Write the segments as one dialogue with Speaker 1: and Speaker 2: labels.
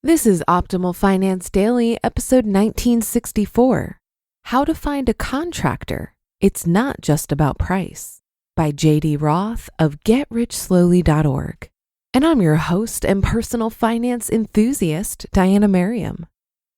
Speaker 1: This is Optimal Finance Daily, episode 1964. How to Find a Contractor. It's Not Just About Price, by J.D. Roth of GetRichSlowly.org. And I'm your host and personal finance enthusiast, Diana Merriam.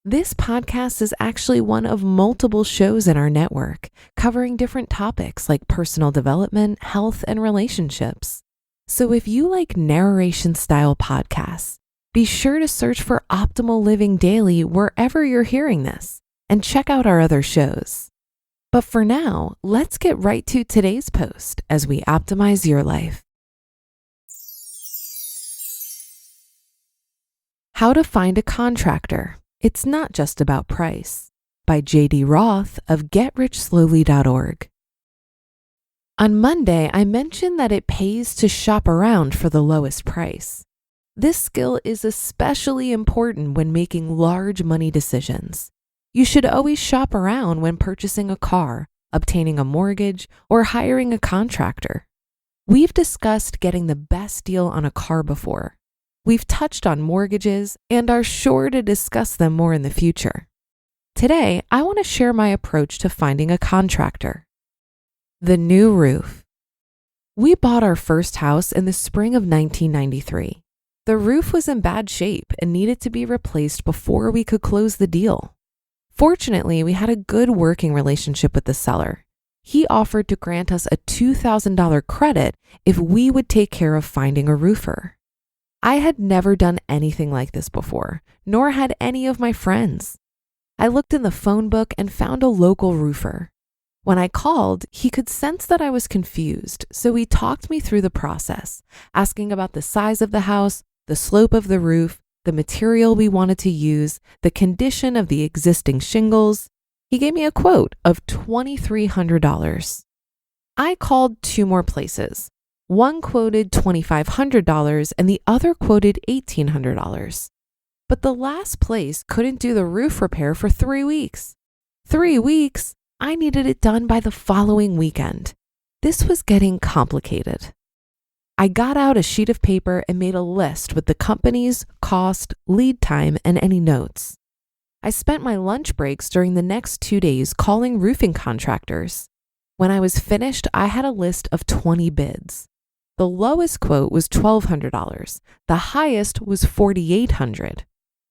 Speaker 1: This podcast is actually one of multiple shows in our network, covering different topics like personal development, health, and relationships. So if you like narration-style podcasts, be sure to search for Optimal Living Daily wherever you're hearing this, and check out our other shows. But for now, let's get right to today's post as we optimize your life. How to Find a Contractor. It's Not Just About Price, by J.D. Roth of GetRichSlowly.org. On Monday, I mentioned that it pays to shop around for the lowest price. This skill is especially important when making large money decisions. You should always shop around when purchasing a car, obtaining a mortgage, or hiring a contractor. We've discussed getting the best deal on a car before. We've touched on mortgages and are sure to discuss them more in the future. Today, I want to share my approach to finding a contractor. The new roof. We bought our first house in the spring of 1993. The roof was in bad shape and needed to be replaced before we could close the deal. Fortunately, we had a good working relationship with the seller. He offered to grant us a $2,000 credit if we would take care of finding a roofer. I had never done anything like this before, nor had any of my friends. I looked in the phone book and found a local roofer. When I called, he could sense that I was confused, so he talked me through the process, asking about the size of the house, the slope of the roof, the material we wanted to use, the condition of the existing shingles. He gave me a quote of $2,300. I called two more places. One quoted $2,500 and the other quoted $1,800. But the last place couldn't do the roof repair for 3 weeks. 3 weeks? I needed it done by the following weekend. This was getting complicated. I got out a sheet of paper and made a list with the company's cost, lead time, and any notes. I spent my lunch breaks during the next 2 days calling roofing contractors. When I was finished, I had a list of 20 bids. The lowest quote was $1,200. The highest was $4,800.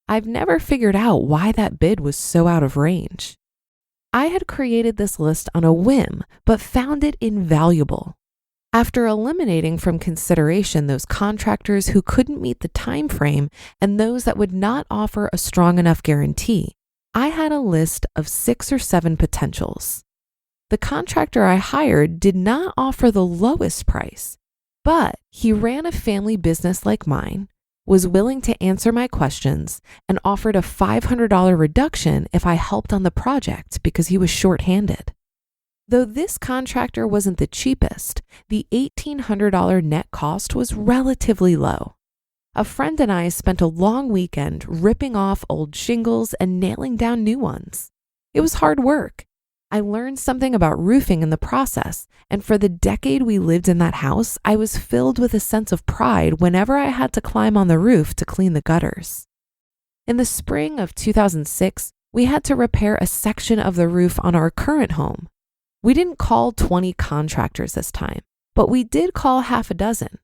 Speaker 1: I've never figured out why that bid was so out of range. I had created this list on a whim, but found it invaluable. After eliminating from consideration those contractors who couldn't meet the time frame and those that would not offer a strong enough guarantee, I had a list of 6 or 7 potentials. The contractor I hired did not offer the lowest price, but he ran a family business like mine, was willing to answer my questions, and offered a $500 reduction if I helped on the project because he was short-handed. Though this contractor wasn't the cheapest, the $1,800 net cost was relatively low. A friend and I spent a long weekend ripping off old shingles and nailing down new ones. It was hard work. I learned something about roofing in the process, and for the decade we lived in that house, I was filled with a sense of pride whenever I had to climb on the roof to clean the gutters. In the spring of 2006, we had to repair a section of the roof on our current home. We didn't call 20 contractors this time, but we did call half a dozen.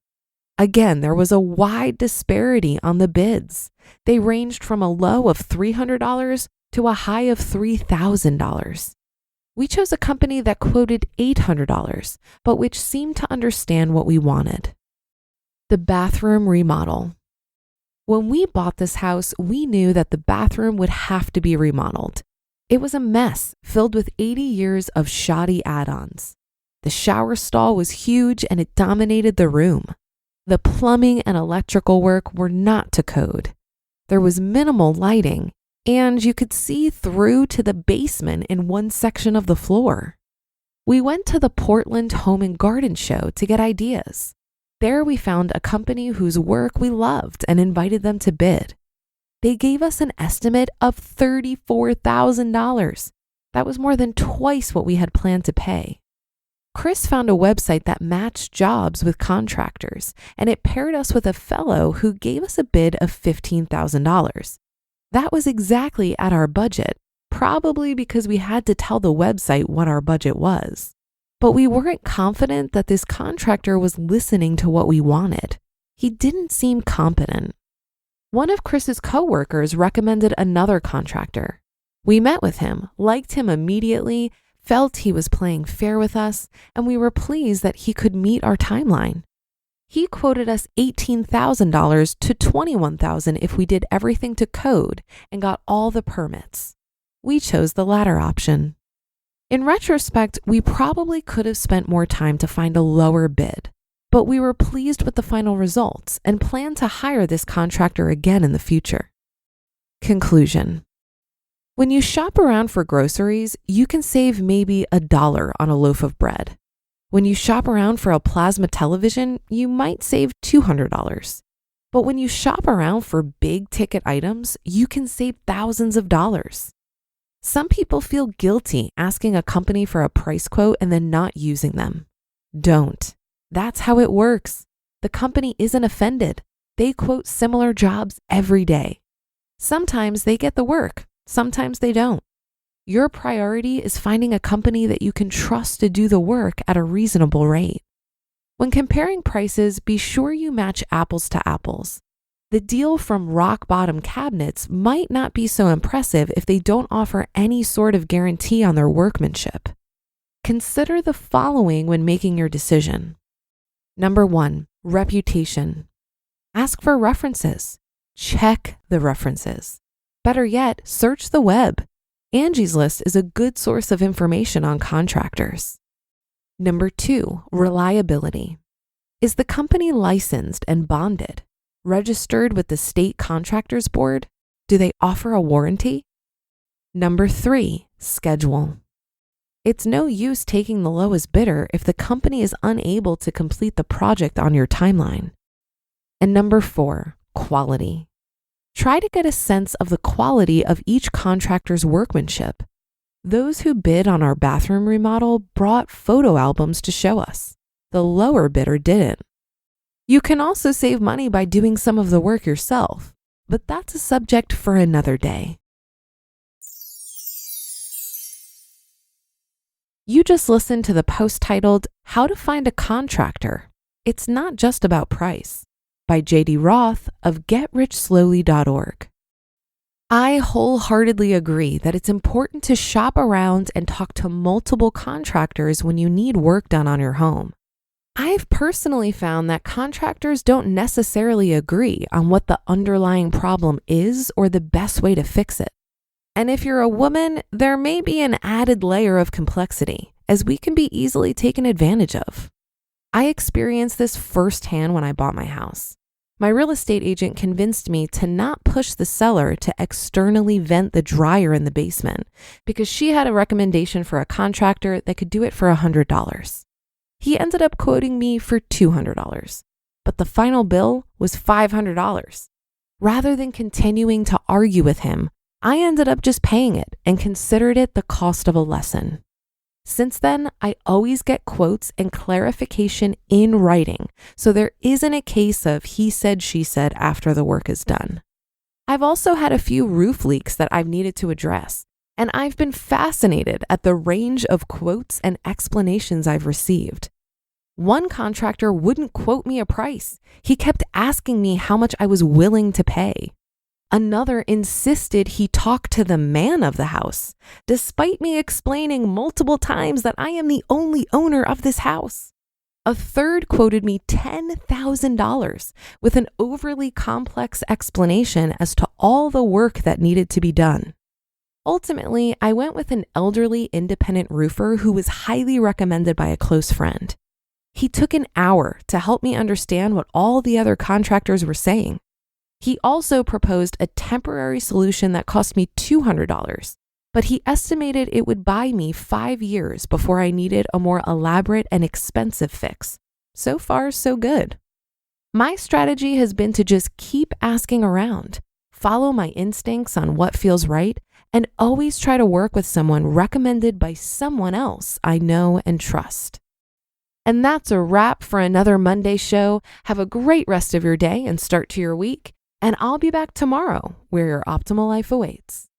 Speaker 1: Again, there was a wide disparity on the bids. They ranged from a low of $300 to a high of $3,000. We chose a company that quoted $800, but which seemed to understand what we wanted. The bathroom remodel. When we bought this house, we knew that the bathroom would have to be remodeled. It was a mess filled with 80 years of shoddy add-ons. The shower stall was huge and it dominated the room. The plumbing and electrical work were not to code. There was minimal lighting, and you could see through to the basement in one section of the floor. We went to the Portland Home and Garden Show to get ideas. There we found a company whose work we loved and invited them to bid. They gave us an estimate of $34,000. That was more than twice what we had planned to pay. Chris found a website that matched jobs with contractors, and it paired us with a fellow who gave us a bid of $15,000. That was exactly at our budget, probably because we had to tell the website what our budget was. But we weren't confident that this contractor was listening to what we wanted. He didn't seem competent. One of Chris's coworkers recommended another contractor. We met with him, liked him immediately, felt he was playing fair with us, and we were pleased that he could meet our timeline. He quoted us $18,000 to $21,000 if we did everything to code and got all the permits. We chose the latter option. In retrospect, we probably could have spent more time to find a lower bid, but we were pleased with the final results and plan to hire this contractor again in the future. Conclusion. When you shop around for groceries, you can save maybe $1 on a loaf of bread. When you shop around for a plasma television, you might save $200. But when you shop around for big ticket items, you can save thousands of dollars. Some people feel guilty asking a company for a price quote and then not using them. Don't. That's how it works. The company isn't offended. They quote similar jobs every day. Sometimes they get the work, sometimes they don't. Your priority is finding a company that you can trust to do the work at a reasonable rate. When comparing prices, be sure you match apples to apples. The deal from Rock Bottom Cabinets might not be so impressive if they don't offer any sort of guarantee on their workmanship. Consider the following when making your decision. Number 1, reputation. Ask for references. Check the references. Better yet, search the web. Angie's List is a good source of information on contractors. Number 2, reliability. Is the company licensed and bonded? Registered with the State Contractors Board? Do they offer a warranty? Number 3, schedule. It's no use taking the lowest bidder if the company is unable to complete the project on your timeline. And number 4, quality. Try to get a sense of the quality of each contractor's workmanship. Those who bid on our bathroom remodel brought photo albums to show us. The lower bidder didn't. You can also save money by doing some of the work yourself, but that's a subject for another day. You just listened to the post titled, How to Find a Contractor. It's Not Just About Price, by J.D. Roth of GetRichSlowly.org. I wholeheartedly agree that it's important to shop around and talk to multiple contractors when you need work done on your home. I've personally found that contractors don't necessarily agree on what the underlying problem is or the best way to fix it. And if you're a woman, there may be an added layer of complexity, as we can be easily taken advantage of. I experienced this firsthand when I bought my house. My real estate agent convinced me to not push the seller to externally vent the dryer in the basement because she had a recommendation for a contractor that could do it for $100. He ended up quoting me for $200, but the final bill was $500. Rather than continuing to argue with him, I ended up just paying it and considered it the cost of a lesson. Since then, I always get quotes and clarification in writing, so there isn't a case of he said, she said after the work is done. I've also had a few roof leaks that I've needed to address, and I've been fascinated at the range of quotes and explanations I've received. One contractor wouldn't quote me a price. He kept asking me how much I was willing to pay. Another insisted he talk to the man of the house, despite me explaining multiple times that I am the only owner of this house. A third quoted me $10,000 with an overly complex explanation as to all the work that needed to be done. Ultimately, I went with an elderly independent roofer who was highly recommended by a close friend. He took an hour to help me understand what all the other contractors were saying. He also proposed a temporary solution that cost me $200, but he estimated it would buy me 5 years before I needed a more elaborate and expensive fix. So far, so good. My strategy has been to just keep asking around, follow my instincts on what feels right, and always try to work with someone recommended by someone else I know and trust. And that's a wrap for another Monday show. Have a great rest of your day and start to your week. And I'll be back tomorrow where your optimal life awaits.